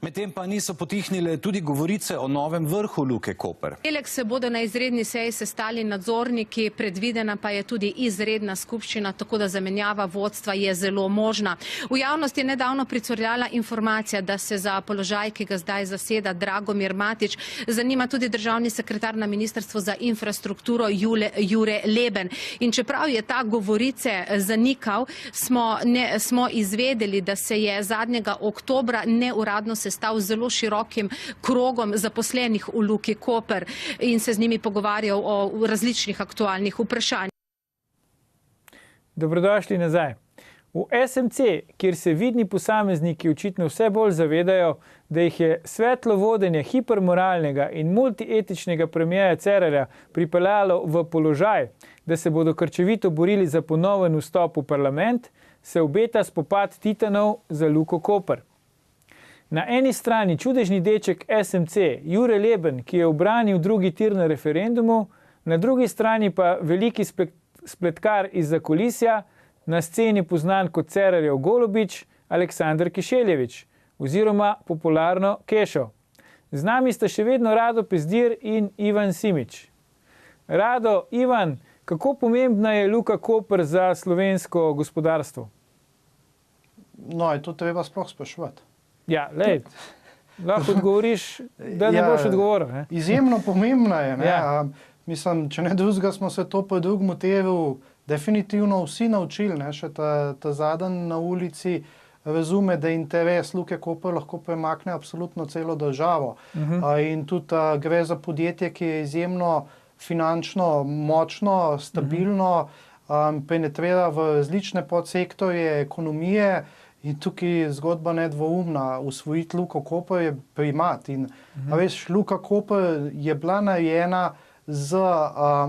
Medtem pa niso potihnile tudi govorice o novem vrhu Luke Koper. Ponedeljek se bodo na izredni seji sestali nadzorniki, predvidena pa je tudi izredna skupščina, tako da zamenjava vodstva je zelo možna. V javnosti je nedavno pricurljala informacija, da se za položaj, ki ga zdaj zaseda Dragomir Matić, zanima tudi državni sekretar na Ministrstvu za infrastrukturo Jure Leben. In čeprav je ta govorice zanikal, smo izvedeli, da se je zadnjega oktobra neuradno sestal z zelo širokim krogom zaposlenih v Luki Koper in se z njimi pogovarjal o različnih aktualnih vprašanjih. Dobrodošli nazaj. V SMC, kjer se vidni posamezniki očitno vse bolj zavedajo, da jih je svetlo vodenje hipermoralnega in multietičnega premierja Cerarja pripeljalo v položaj, da se bodo krčevito borili za ponoven vstop v parlament, se obeta spopad titanov za Luko Koper. Na eni strani čudežni deček SMC Jure Leben, ki je ubranil drugi tir na referendumu, na drugi strani pa veliki spletkar iz zakulisja, na sceni poznan kot Cerarjev Golobič, Aleksander Kišeljević, oziroma popularno Kešo. Z nami sta še vedno Rado Pezdir in Ivan Simič. Rado, Ivan, kako pomembna je Luka Koper za slovensko gospodarstvo? No, je to treba sploh spraševati. Ja, lej, lahko odgovoriš, da ne boš odgovoril. Ne? Izjemno pomembna je. Ne? Mislim, če ne drugega smo se to po drugem motivu definitivno vsi naučili. Ne? Še ta zadnji na ulici razume, da interes Luke Koper lahko premakne absolutno celo državo. In tudi gre za podjetje, ki je izjemno finančno močno, stabilno, penetrira v različne podsektorje ekonomije. In tukaj zgodba nedvoumna, usvojiti Luko Koper je primat. In veš, Luka Koper je bila narejena z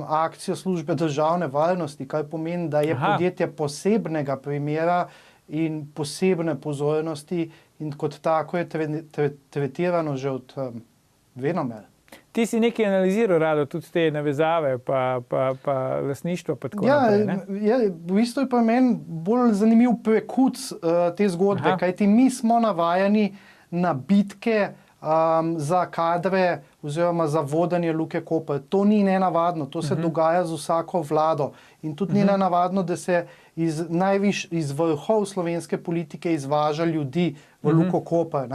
akcijo službe državne varnosti, kar pomeni, da je podjetje posebnega primera in posebne pozornosti in kot tako je tretirano že od venomer. Ti si nekaj analiziral, Rado, tudi te navezave, pa lastništvo, pa tako naprej, ne? Ja, v bistvu je pa meni bolj zanimiv prekuc te zgodbe, kajti mi smo navajeni na bitke za kadre oziroma za vodenje Luke Koper. To ni nenavadno, to se dogaja z vsako vlado in tudi ni nenavadno, da se iz vrhov slovenske politike izvaža ljudi v Luko Koper.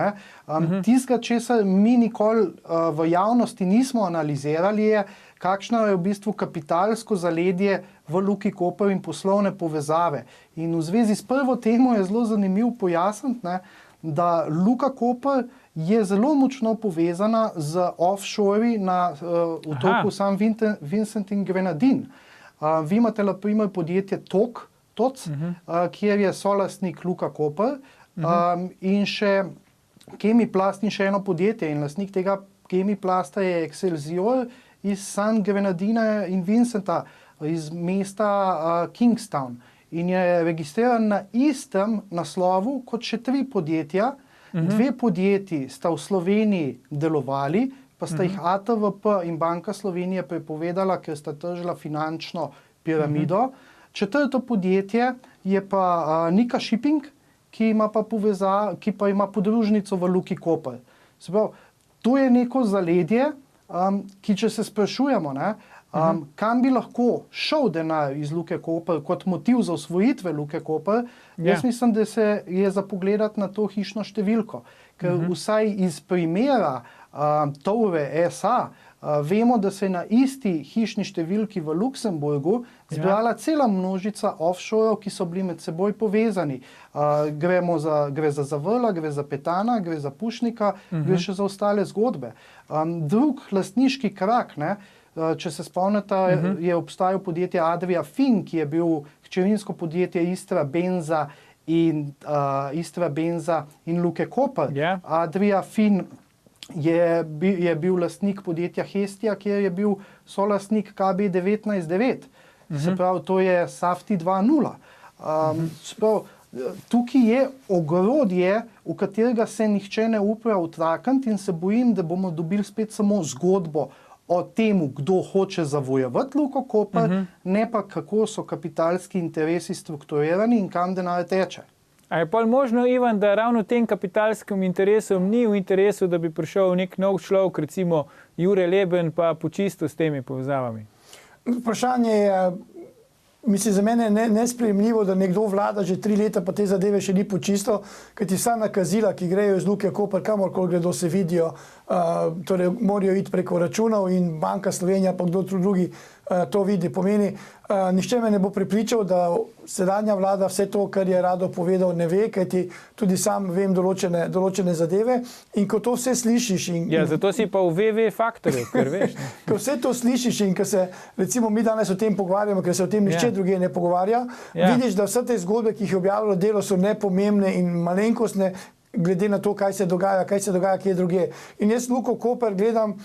Tistega, česar mi nikoli v javnosti nismo analizirali, je, kakšno je v bistvu kapitalsko zaledje v Luki Koper in poslovne povezave. In v zvezi s prvo temo je zelo zanimivo pojasniti, da Luka Koper je zelo močno povezana z offshori na otoku San Vincent in Grenadin. Vi imate na primer podjetje TOC, kjer je solastnik Luka Koper, in še Chemiplast in še eno podjetje. In lastnik tega Chemiplasta je Excelsior iz San Grenadina in Vincenta, iz mesta Kingstown. In je registriran na istem naslovu kot še 3 podjetja. 2 podjetji sta v Sloveniji delovali, pa sta jih ATVP in Banka Slovenije prepovedala, ker sta tržila finančno piramido. 4. podjetje je pa Nika Shipping, ki pa ima podružnico v Luki Koper. Se pravi, to je neko zaledje, ki če se sprašujemo, kam bi lahko šel denar iz Luke Koper kot motiv za osvojitve Luke Koper, jaz mislim, da se je za pogledati na to hišno številko. Ker vsaj iz primera Toure SA vemo, da se je na isti hišni številki v Luksemburgu zbrala cela množica offshore-ov, ki so bili med seboj povezani. Gre za Zavrla, gre za Petana, gre za Pušnika, gre še za ostale zgodbe. Drug lastniški krak, če se spomnite, je obstajal podjetje Adria Fin, ki je bil hčerinsko podjetje Istra Benza in Luke Koper. Adria Fin je bil lastnik podjetja Hestia, kjer je bil solastnik KB 19.9. Se pravi, to je Safti 2.0. Tukaj je ogrodje, v katerega se nihče ne upa vtrakniti in se bojim, da bomo dobili spet samo zgodbo o temu, kdo hoče zavojevati Luko Koper, ne pa kako so kapitalski interesi strukturirani in kam denar teče. A je pa možno, Ivan, da ravno tem kapitalskim interesom ni v interesu, da bi prišel nek nov človek, recimo Jure Leben, pa počistil s temi povezavami? Vprašanje je, mislim, za mene je nesprejemljivo, da nekdo vlada že 3 leta, pa te zadeve še ni počistil, kajti vsa nakazila, ki grejo iz Luke Koper, kamorkoli gredo, se vidijo, torej morajo iti preko računov in Banka Slovenija, pa kdo drugi to vidi. Pomeni, nihče me ne bo prepričal, da sedanja vlada vse to, kar je Rado povedal, ne ve, kajti tudi sam vem določene zadeve in ko to vse slišiš Ja, zato si pa v VV faktorju, ker veš. Ko vse to slišiš in ko se, recimo mi danes o tem pogovarjamo, ker se o tem nihče druge ne pogovarja, vidiš, da vse te zgodbe, ki jih je objavilo Delo, so nepomembne in malenkostne, glede na to, kaj se dogaja, kje druge. In jaz Luko Koper gledam,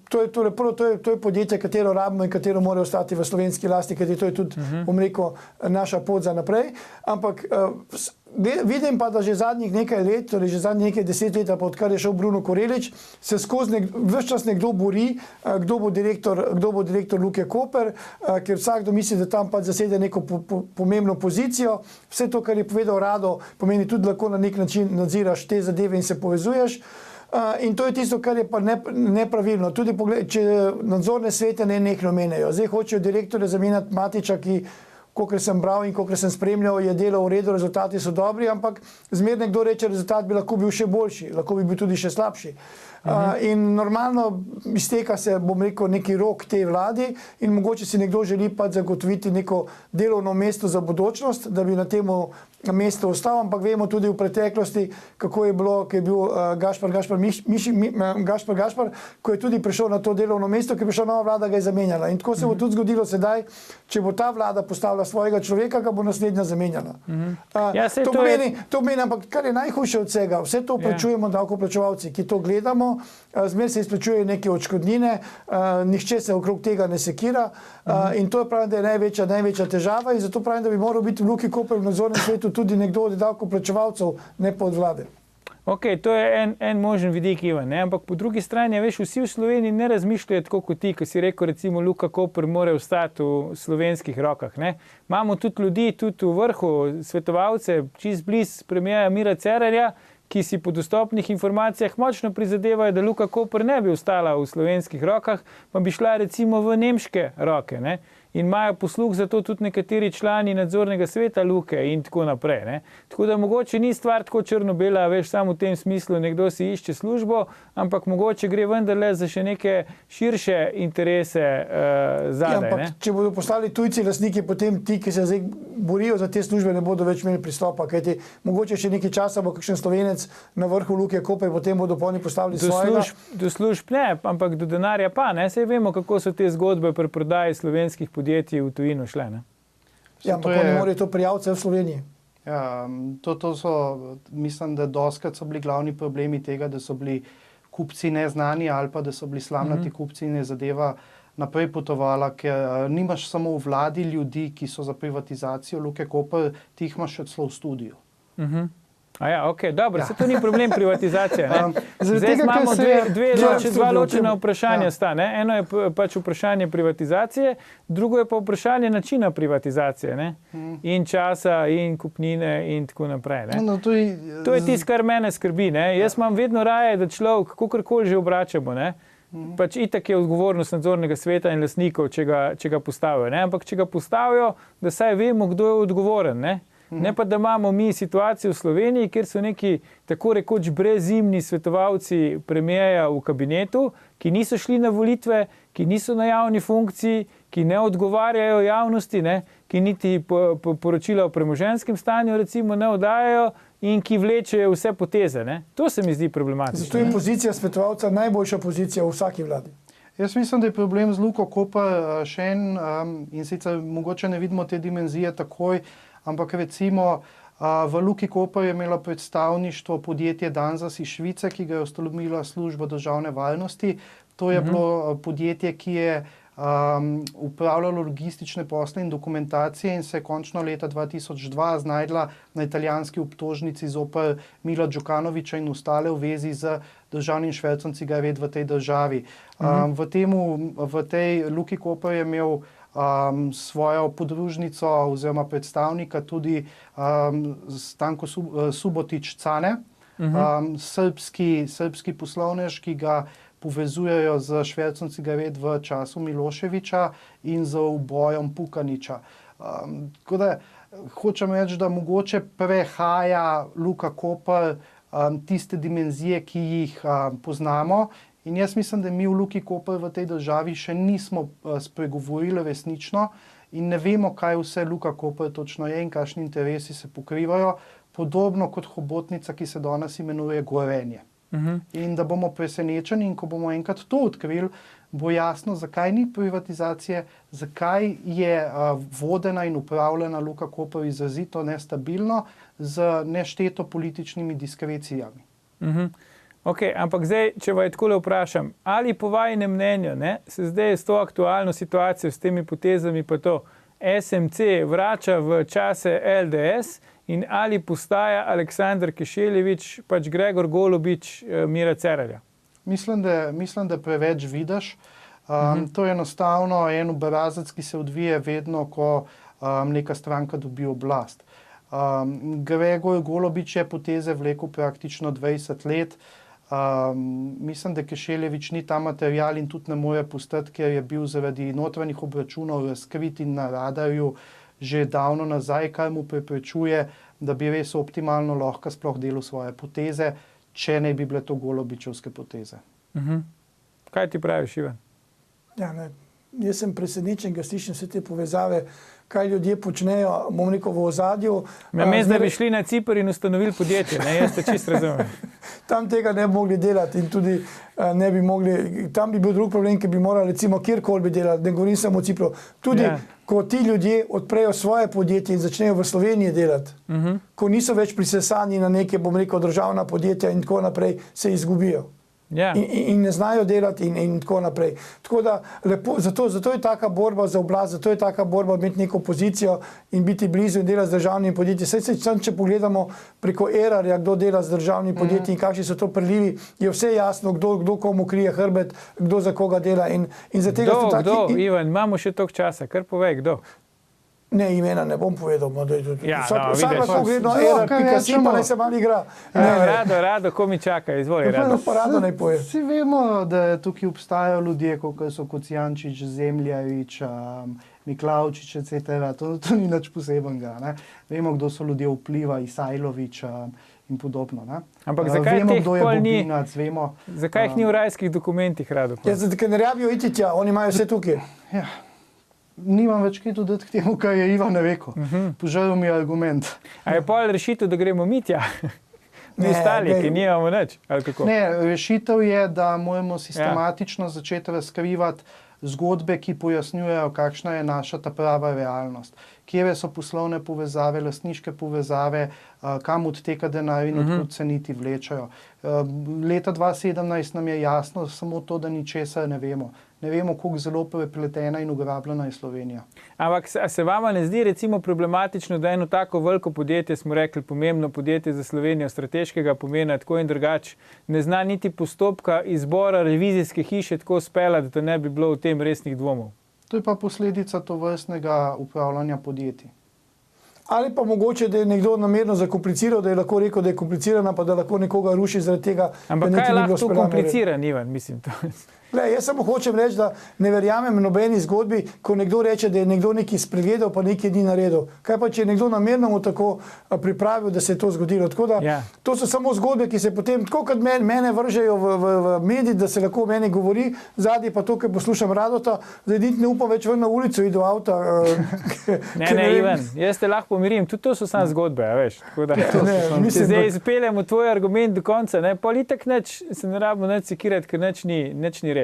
to je podjetje, katero rabimo in katero mora ostati v slovenski lasti, ker to je tudi, bom rekel, naša pot za naprej. Ampak vidim pa, da že zadnjih nekaj let, torej že zadnjih nekaj 10 let, pa odkar je šel Bruno Korelič, se skozi ves čas nekdo bori, kdo bo direktor Luke Koper, ker vsakdo misli, da tam pa zasede neko pomembno pozicijo. Vse to, kar je povedal Rado, pomeni tudi lahko na nek način nadziraš te zadeve in se povezuješ. In to je tisto, kar je pa nepravilno. Tudi če nadzorne svete nenehno menjajo. Zdaj hočejo direktorja zamenjati Matiča, ki, kolikor sem bral in kolikor sem spremljal, je delo v redu, rezultati so dobri, ampak zmeraj nekdo reče, rezultat bi lahko bil še boljši, lahko bi bil tudi še slabši. In normalno izteka se, bom rekel, neki rok tej vladi in mogoče si nekdo želi pa zagotoviti neko delovno mesto za bodočnost, da bi na temu mesto ostal, ampak vemo tudi v preteklosti, kako je bilo, ko je bil Gašpar, ko je tudi prišel na to delovno mesto, ko je prišla nova vlada, ga je zamenjala. In tako se bo tudi zgodilo sedaj, če bo ta vlada postavila svojega človeka, ga bo naslednja zamenjala. To pomeni, ampak kar je najhujše od vsega, vse to plačujemo davkoplačevalci, ki to gledamo, zmeraj se izplačujejo neke odškodnine, nihče se okrog tega ne sekira in to je pravim, da je največja težava in zato pravim, da bi moral biti v Luki Koper v nadzornem svetu tudi nekdo od davkoplačevalcev, ne pa od vlade. Ok, to je en možen vidik, Ivan, ne? Ampak po drugi strani, veš, vsi v Sloveniji ne razmišljajo tako kot ti, ko si rekel, recimo Luka Koper mora ostati v slovenskih rokah, ne? Imamo tudi ljudi, tudi v vrhu, svetovalce, čist bliz premierja Mira Cerarja, ki si po dostopnih informacijah močno prizadevajo, da Luka Koper ne bi ostala v slovenskih rokah, pa bi šla recimo v nemške roke, ne? In imajo posluh za to tudi nekateri člani nadzornega sveta Luke in tako naprej, ne? Tako da mogoče ni stvar tako črno-bela, veš, samo v tem smislu, nekdo si išče službo, ampak mogoče gre vendarle za še neke širše interese zadaj, ne? Če bodo postali tujci lastniki, potem ti, ki se zdaj borijo za te službe, ne bodo več imeli pristopa, kajti mogoče še nekaj časa bo kakšen Slovenec na vrhu Luke Koper, potem bodo oni postavili svojega. Do služb ne, ampak do denarja pa, ne? Saj vemo, kako so te zgodbe pri prodaji slovenskih podjetij v tujino šle, ne? Ja, ampak oni morajo to prijaviti v Sloveniji. Ja, to so, mislim, da doskrat so bili glavni problemi tega, da so bili kupci neznani ali pa da so bili slamnati kupci in je zadeva naprej potovala, ker nimaš samo v vladi ljudi, ki so za privatizacijo Luke Koper, ti jih imaš še celo v studiu. Ok, dobro, se to ni problem privatizacije, ne? Zdaj imamo dva ločena vprašanja sta, ne? Eno je pač vprašanje privatizacije, drugo je pa vprašanje načina privatizacije, ne? In časa, in kupnine, in tako naprej, ne? To je tisto, kar mene skrbi, ne? Jaz imam vedno raje, da človek, kakorkoli že obračamo, ne? Pač itak je odgovornost nadzornega sveta in lastnikov, če ga postavijo, ne? Ampak če ga postavijo, da saj vemo, kdo je odgovoren, ne? Ne pa, da imamo mi situacijo v Sloveniji, kjer so neki tako rekoč brezimni svetovalci premierja v kabinetu, ki niso šli na volitve, ki niso na javni funkciji, ki ne odgovarjajo javnosti, ne, ki niti poročila o premoženjskem stanju recimo ne oddajajo in ki vlečejo vse poteze, ne. To se mi zdi problematično. Zato je pozicija svetovalca najboljša pozicija v vsaki vladi. Jaz mislim, da je problem z Luko Koper še en in sicer mogoče ne vidimo te dimenzije takoj, ampak recimo v Luki Koper je imelo predstavništvo podjetje Danzas iz Švice, ki ga je ustanovila služba državne varnosti. To je bilo podjetje, ki je upravljalo logistične posle in dokumentacije in se je končno leta 2002 znajdla na italijanski obtožnici zoper Mila Đukanovića in ostale v vezi z državnim švercom cigaret v tej državi. V tej Luki Koper je imel svojo podružnico oziroma predstavnika tudi Stanko Subotić Cane, srbski poslovnež, ki ga povezujejo z švercom cigaret v času Miloševića in z ubojem Pukanića. Tako da hočem reči, da mogoče prehaja Luka Koper tiste dimenzije, ki jih poznamo. In jaz mislim, da mi v Luki Koper v tej državi še nismo spregovorili resnično in ne vemo, kaj vse Luka Koper točno je in kakšni interesi se pokrivajo, podobno kot hobotnica, ki se danes imenuje Gorenje. In da bomo presenečeni in ko bomo enkrat to odkrili, bo jasno, zakaj ni privatizacije, zakaj je vodena in upravljena Luka Koper izrazito nestabilno z nešteto političnimi diskrecijami. Ok, ampak zdaj, če vas takole vprašam, ali po vajinem mnenju se zdaj s to aktualno situacijo, s temi potezami pa to SMC vrača v čase LDS in ali postaja Aleksandar Kešeljević, pač Gregor Golobič, Mira Cerarja? Mislim, da preveč vidiš. To je enostavno en obrazac, ki se odvije vedno, ko neka stranka dobi oblast. Gregor Golobič je poteze vlekel praktično 20 let. Mislim, da Kešeljević ni ta material in tudi ne more postati, ker je bil zaradi notranjih obračunov razkrit in na radarju že davno nazaj, kar mu preprečuje, da bi res optimalno lahko sploh delal svoje poteze, če ne bi bile to Golobičevske poteze. Kaj ti praviš, Ivan? Ja, jaz sem presenečen, ga slišim vse te povezave, kaj ljudje počnejo, bom rekel, v ozadju. Namesto da bi šli na Ciper in ustanovili podjetje, jaz te čisto razumem. Tam tega ne bi mogli delati in tudi ne bi mogli, tam bi bil drug problem, ki bi morali recimo kjerkoli bi delati, ne govorim samo o Cipru. Tudi ko ti ljudje odprejo svoje podjetje in začnejo v Sloveniji delati, ko niso več prisesani na neke, bom rekel, državna podjetja in tako naprej, se izgubijo. In ne znajo delati in tako naprej. Tako da lepo, zato je taka borba za oblast, zato je taka borba imeti neko pozicijo in biti blizu in delati z državnimi podjetji. Saj, če pogledamo preko Erarja, kdo dela z državnimi podjetji in kakšni so to prilivi, je vse jasno, kdo komu krije hrbet, kdo za koga dela. Kdo, Ivan, imamo še toliko časa, kar povej, kdo? Ne, imena ne bom povedal. Vsak lahko gledno Erar.si, pa naj se malo igra. Rado, ko mi čaka, izvoli, Rado. Rado naj poje. Vsi vemo, da tukaj obstajajo ljudje, kot so Kocijančič, Zemljavič, Miklavčič, etc. To ni nič posebenega. Vemo, kdo so ljudje vpliva, Isajlovič in podobno. Ampak zakaj vemo, teh kdo je pol ni? Bobinac, vemo. Zakaj jih ni v rajskih dokumentih, Rado? Ja, zato, ker ne rabijo iti tja, oni imajo vse tukaj. Ja. Nimam več kaj dodati k temu, kar je Ivan rekel. Poželil mi je argument. A je pol rešitev, da gremo mi tja? Mi ostali, ki nimamo nič? Ali kako? Ne, rešitev je, da moramo sistematično začeti razkrivati zgodbe, ki pojasnjujejo, kakšna je naša ta prava realnost. Kje so poslovne povezave, lastniške povezave, kam odteka denar in odkud se niti vlečajo. Leta 2017 nam je jasno samo to, da ničesar ne vemo. Ne vemo, koliko zelo prepletena in ugrabljena je Slovenija. Ampak se vama ne zdi recimo problematično, da eno tako veliko podjetje, smo rekli, pomembno podjetje za Slovenijo, strateškega pomena, tako in drugače, ne zna niti postopka izbora revizijske hiše tako speljati, da ne bi bilo v tem resnih dvomov? To je pa posledica tovrstnega upravljanja podjetij. Ali pa mogoče, da je nekdo namerno zakompliciral, da je lahko rekel, da je komplicirana, pa da lahko nekoga ruši zaradi tega. Ampak kaj je lahko tu kompliciran, Ivan, mislim to? Jaz samo hočem reči, da ne verjamem nobeni zgodbi, ko nekdo reče, da je nekdo nekaj spregledal, pa nekaj ni naredil. Kaj pa, če je nekdo namerno mu tako pripravil, da se je to zgodilo? Tako da, to so samo zgodbe, ki se potem, tako kot mene vržejo v mediji, da se lahko o meni govori, zadnji pa to, ker poslušam Radota, zdaj niti ne upam več ven na ulico, iti do avta. Ne, Ivan, jaz te lahko pomirim, tudi to so samo zgodbe, veš. Če zdaj izpeljamo tvoj argument do konca, politik neč, se ne rabimo neč sekirati, ker neč ni res.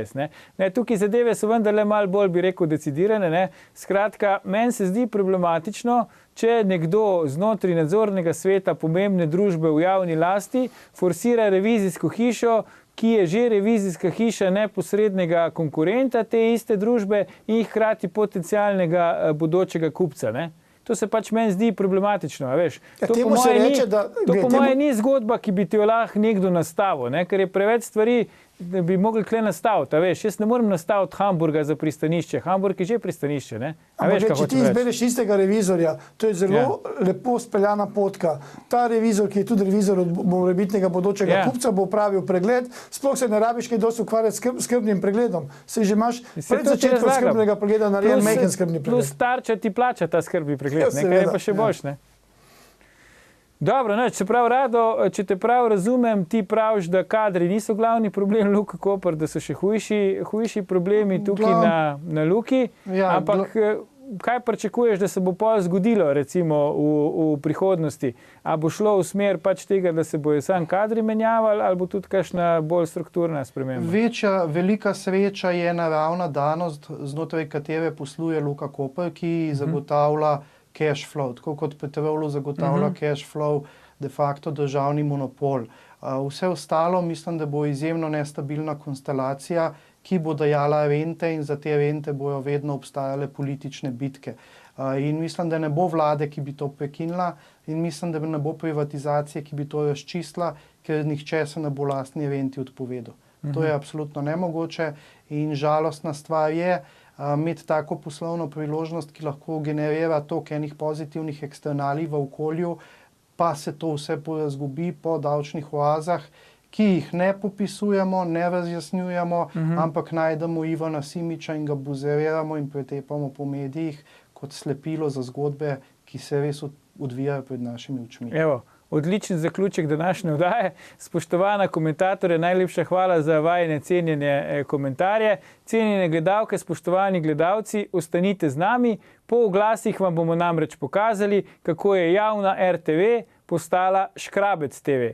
Tukaj zadeve so vendarle malo bolj, bi rekel, decidirane. Skratka, meni se zdi problematično, če nekdo znotraj nadzornega sveta pomembne družbe v javni lasti forsira revizijsko hišo, ki je že revizijska hiša neposrednega konkurenta te iste družbe in hkrati potencialnega bodočega kupca. To se pač meni zdi problematično, veš. To po moje ni zgodba, ki bi ti jo lahko nekdo nastavil, ker je preveč stvari da bi mogli kle nastaviti. Veš, jaz ne morem nastaviti Hamburga za pristanišče. Hamburg je že pristanišče, ne? Ampak če ti izbereš istega revizorja, to je zelo lepo speljana potka. Ta revizor, ki je tudi revizor od morebitnega bodočega kupca, bo upravil pregled, sploh se ne rabiš kaj dosti ukvarjati s skrbnim pregledom. Se že imaš pred začetkom skrbnega pregleda narejen majhen skrbni pregled. Plus tarča ti plača ta skrbni pregled, nekaj je pa še boljš, ne? Dobro, se pravi, Rado, če te prav razumem, ti praviš, da kadri niso glavni problem Luke Koper, da so še hujši problemi tukaj na Luki, ampak kaj pričakuješ, da se bo pol zgodilo recimo v prihodnosti? A bo šlo v smer pač tega, da se bojo sam kadri menjavali, ali bo tudi kakšna bolj strukturna sprememba? Velika sreča je naravna danost, znotraj katere posluje Luka Koper, ki zagotavlja cash flow, tako kot Petrolu zagotavlja cash flow, de facto državni monopol. Vse ostalo mislim, da bo izjemno nestabilna konstelacija, ki bo dajala rente in za te rente bojo vedno obstajale politične bitke. In mislim, da ne bo vlade, ki bi to prekinila, in mislim, da ne bo privatizacije, ki bi to razčistila, ker nihče se ne bo lastni renti odpovedal. To je absolutno nemogoče in žalostna stvar je, imeti tako poslovno priložnost, ki lahko generira toliko enih pozitivnih eksternalij v okolju, pa se to vse porazgubi po davčnih oazah, ki jih ne popisujemo, ne razjasnjujemo, ampak najdemo Ivana Simiča in ga buzeriramo in pretepamo po medijih kot slepilo za zgodbe, ki se res odvijajo pred našimi očmi. Evo, odličen zaključek današnje oddaje. Spoštovana komentatorja, najlepša hvala za vajine cenjene komentarje. Cenjene gledalke, spoštovani gledalci, ostanite z nami. Po oglasih vam bomo namreč pokazali, kako je javna RTV postala Škrabec TV.